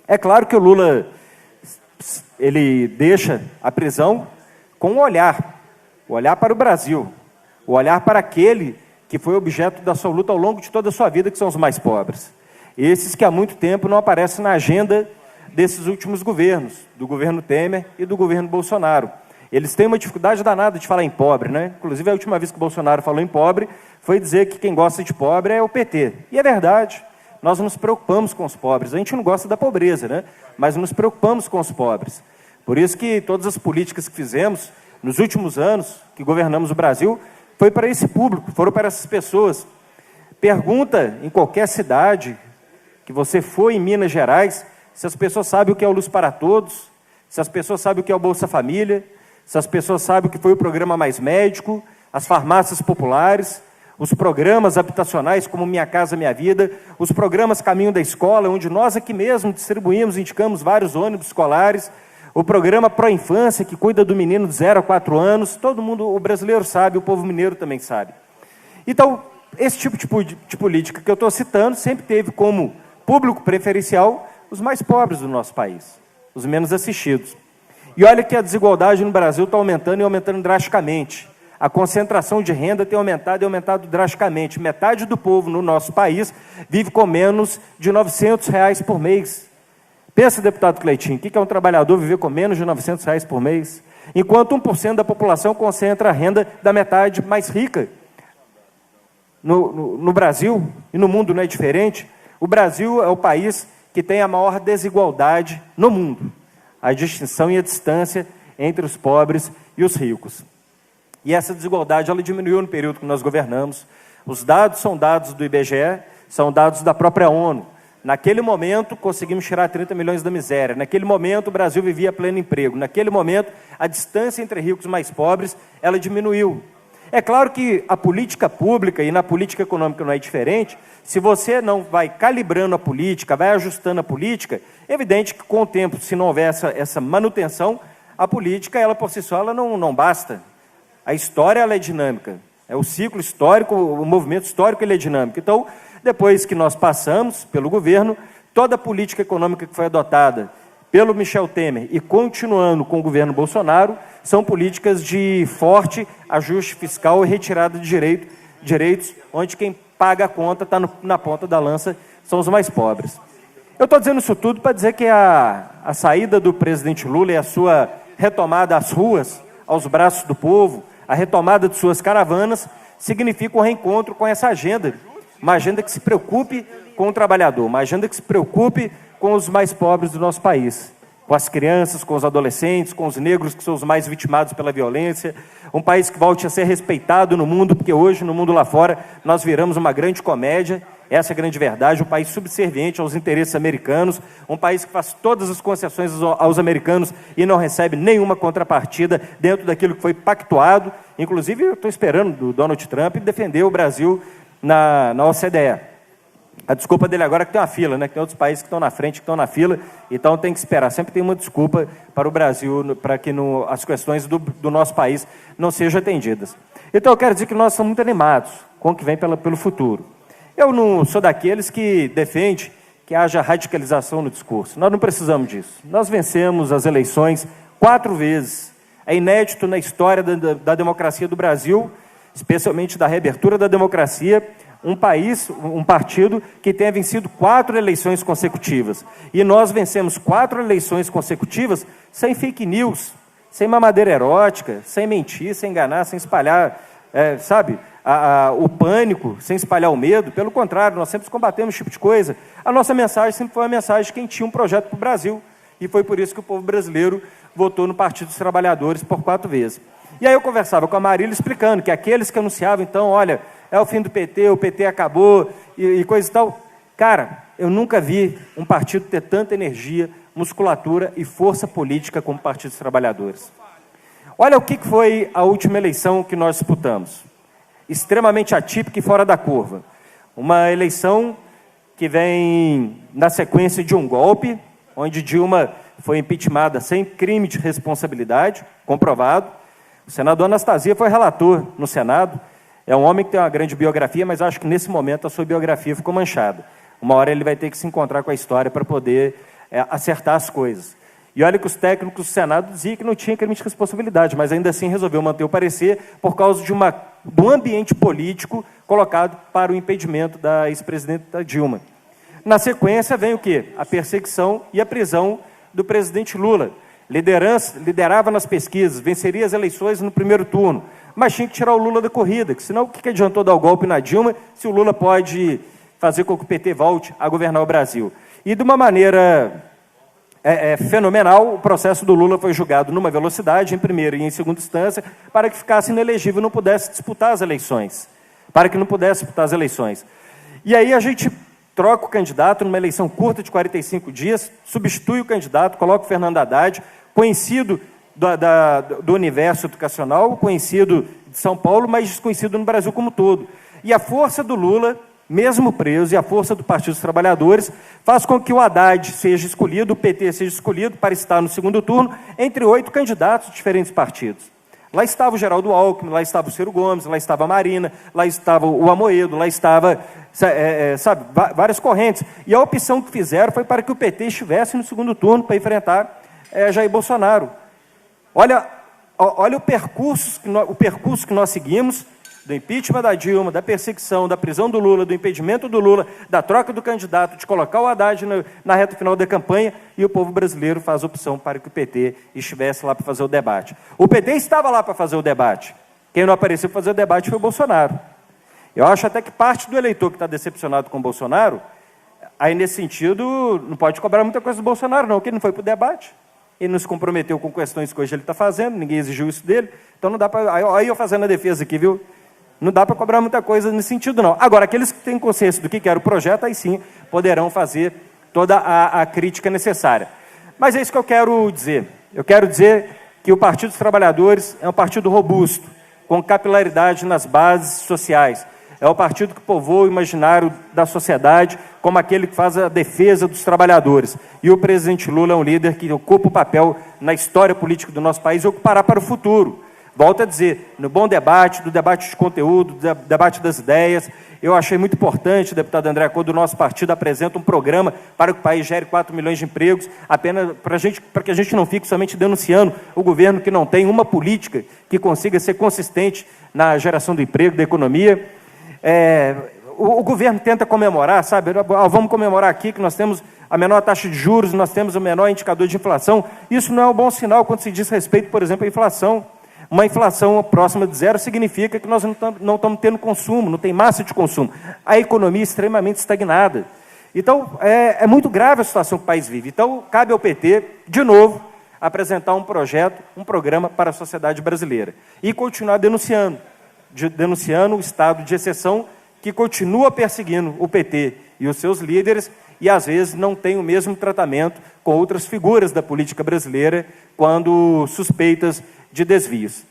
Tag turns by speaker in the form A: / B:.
A: É claro que o Lula, ele deixa a prisão com um olhar, o olhar para o Brasil, o olhar para aquele que foi objeto da sua luta ao longo de toda a sua vida, que são os mais pobres. Esses que há muito tempo não aparecem na agenda desses últimos governos, do governo Temer e do governo Bolsonaro. Eles têm uma dificuldade danada de falar em pobre, né? Inclusive, a última vez que o Bolsonaro falou em pobre foi dizer que quem gosta de pobre é o PT. E é verdade, nós nos preocupamos com os pobres. A gente não gosta da pobreza, né? Mas nos preocupamos com os pobres. Por isso que todas as políticas que fizemos nos últimos anos que governamos o Brasil foi para esse público, foram para essas pessoas. Pergunta em qualquer cidade que você for em Minas Gerais se as pessoas sabem o que é o Luz para Todos, se as pessoas sabem o que é o Bolsa Família, se as pessoas sabem o que foi o Programa Mais Médico, as farmácias populares, os programas habitacionais como Minha Casa Minha Vida, os programas Caminho da Escola, onde nós aqui mesmo distribuímos, indicamos vários ônibus escolares, o programa Pro Infância, que cuida do menino de 0 a 4 anos, todo mundo, o brasileiro sabe, o povo mineiro também sabe. Então, esse tipo de política que eu estou citando sempre teve como público preferencial os mais pobres do nosso país, os menos assistidos. E olha que a desigualdade no Brasil está aumentando e aumentando drasticamente. A concentração de renda tem aumentado e aumentado drasticamente. Metade do povo no nosso país vive com menos de R$900 por mês. Pensa, deputado Cleitinho, o que é um trabalhador viver com menos de R$900 por mês? Enquanto 1% da população concentra a renda da metade mais rica. No Brasil, e no mundo não é diferente, o Brasil é o país que tem a maior desigualdade no mundo. A distinção e a distância entre os pobres e os ricos. E essa desigualdade ela diminuiu no período que nós governamos. Os dados são dados do IBGE, são dados da própria ONU. Naquele momento, conseguimos tirar 30 milhões da miséria. Naquele momento, o Brasil vivia pleno emprego. Naquele momento, a distância entre ricos e mais pobres, ela diminuiu. É claro que a política pública e na política econômica não é diferente. Se você não vai calibrando a política, vai ajustando a política, é evidente que com o tempo, se não houver essa manutenção, a política, ela por si só, ela não basta. A história ela é dinâmica. É o ciclo histórico, o movimento histórico ele é dinâmico. Então, depois que nós passamos pelo governo, toda a política econômica que foi adotada pelo Michel Temer e continuando com o governo Bolsonaro, são políticas de forte ajuste fiscal e retirada de direitos, onde quem paga a conta está na ponta da lança, são os mais pobres. Eu estou dizendo isso tudo para dizer que a saída do presidente Lula e a sua retomada às ruas, aos braços do povo, a retomada de suas caravanas, significa um reencontro com essa agenda. Uma agenda que se preocupe com o trabalhador, uma agenda que se preocupe com os mais pobres do nosso país, com as crianças, com os adolescentes, com os negros que são os mais vitimados pela violência, um país que volte a ser respeitado no mundo, porque hoje, no mundo lá fora, nós viramos uma grande comédia, essa é a grande verdade, um país subserviente aos interesses americanos, um país que faz todas as concessões aos americanos e não recebe nenhuma contrapartida dentro daquilo que foi pactuado. Inclusive, eu estou esperando do Donald Trump defender o Brasil na OCDE. A desculpa dele agora é que tem uma fila, né? Que tem outros países que estão na frente, que estão na fila, então tem que esperar. Sempre tem uma desculpa para o Brasil, para que as questões do nosso país não sejam atendidas. Então eu quero dizer que nós somos muito animados com o que vem pelo futuro. Eu não sou daqueles que defende que haja radicalização no discurso. Nós não precisamos disso. Nós vencemos as eleições 4 vezes. É inédito na história da democracia do Brasil, especialmente da reabertura da democracia, um partido que tenha vencido 4 eleições consecutivas. E nós vencemos 4 eleições consecutivas sem fake news, sem mamadeira erótica, sem mentir, sem enganar, sem espalhar, o pânico, sem espalhar o medo. Pelo contrário, nós sempre combatemos esse tipo de coisa. A nossa mensagem sempre foi a mensagem de quem tinha um projeto para o Brasil. E foi por isso que o povo brasileiro votou no Partido dos Trabalhadores por 4 vezes. E aí eu conversava com a Marília explicando que aqueles que anunciavam, então, olha, é o fim do PT, o PT acabou e coisa e tal. Cara, eu nunca vi um partido ter tanta energia, musculatura e força política como o Partido dos Trabalhadores. Olha o que foi a última eleição que nós disputamos. Extremamente atípica e fora da curva. Uma eleição que vem na sequência de um golpe, onde Dilma foi impeachmentada sem crime de responsabilidade, comprovado. O senador Anastasia foi relator no Senado. É um homem que tem uma grande biografia, mas acho que nesse momento a sua biografia ficou manchada. Uma hora ele vai ter que se encontrar com a história para poder acertar as coisas. E olha que os técnicos do Senado diziam que não tinha crime de responsabilidade, mas ainda assim resolveu manter o parecer por causa de um ambiente político colocado para o impedimento da ex-presidenta Dilma. Na sequência vem o quê? A perseguição e a prisão do presidente Lula. Liderava nas pesquisas, venceria as eleições no primeiro turno, mas tinha que tirar o Lula da corrida, que senão o que adiantou dar o golpe na Dilma se o Lula pode fazer com que o PT volte a governar o Brasil? E de uma maneira fenomenal, o processo do Lula foi julgado numa velocidade, em primeira e em segunda instância, para que ficasse inelegível e não pudesse disputar as eleições. E aí a gente troca o candidato numa eleição curta de 45 dias, substitui o candidato, coloca o Fernando Haddad, conhecido do universo educacional, conhecido de São Paulo, mas desconhecido no Brasil como um todo. E a força do Lula, mesmo preso, e a força do Partido dos Trabalhadores, faz com que o Haddad seja escolhido, o PT seja escolhido para estar no segundo turno, entre 8 candidatos de diferentes partidos. Lá estava o Geraldo Alckmin, lá estava o Ciro Gomes, lá estava a Marina, lá estava o Amoedo, lá estava, várias correntes. E a opção que fizeram foi para que o PT estivesse no segundo turno para enfrentar Jair Bolsonaro. Olha o percurso que nós seguimos, do impeachment da Dilma, da perseguição, da prisão do Lula, do impedimento do Lula, da troca do candidato, de colocar o Haddad na reta final da campanha, e o povo brasileiro faz opção para que o PT estivesse lá para fazer o debate. O PT estava lá para fazer o debate. Quem não apareceu para fazer o debate foi o Bolsonaro. Eu acho até que parte do eleitor que está decepcionado com o Bolsonaro, aí nesse sentido, não pode cobrar muita coisa do Bolsonaro, não, porque ele não foi para o debate. Ele não se comprometeu com questões que hoje ele está fazendo, ninguém exigiu isso dele, então não dá para... Aí eu fazendo a defesa aqui, viu? Não dá para cobrar muita coisa nesse sentido, não. Agora, aqueles que têm consciência do que era o projeto, aí sim poderão fazer toda a crítica necessária. Mas é isso que eu quero dizer. Eu quero dizer que o Partido dos Trabalhadores é um partido robusto, com capilaridade nas bases sociais. É o partido que povoa o imaginário da sociedade como aquele que faz a defesa dos trabalhadores. E o presidente Lula é um líder que ocupa o papel na história política do nosso país e ocupará para o futuro. Volto a dizer, no bom debate, do debate de conteúdo, do debate das ideias, eu achei muito importante, deputado André, quando o nosso partido apresenta um programa para que o país gere 4 milhões de empregos, apenas para que a gente não fique somente denunciando o governo que não tem uma política que consiga ser consistente na geração do emprego, da economia. O governo tenta comemorar, sabe? Vamos comemorar aqui que nós temos a menor taxa de juros, nós temos o menor indicador de inflação. Isso não é um bom sinal quando se diz respeito, por exemplo, à inflação. Uma inflação próxima de zero significa que nós não estamos tendo consumo, não tem massa de consumo. A economia é extremamente estagnada. Então, é muito grave a situação que o país vive. Então, cabe ao PT, de novo, apresentar um projeto, um programa para a sociedade brasileira. E continuar denunciando o estado de exceção que continua perseguindo o PT e os seus líderes e, às vezes, não tem o mesmo tratamento com outras figuras da política brasileira quando suspeitas de desvios.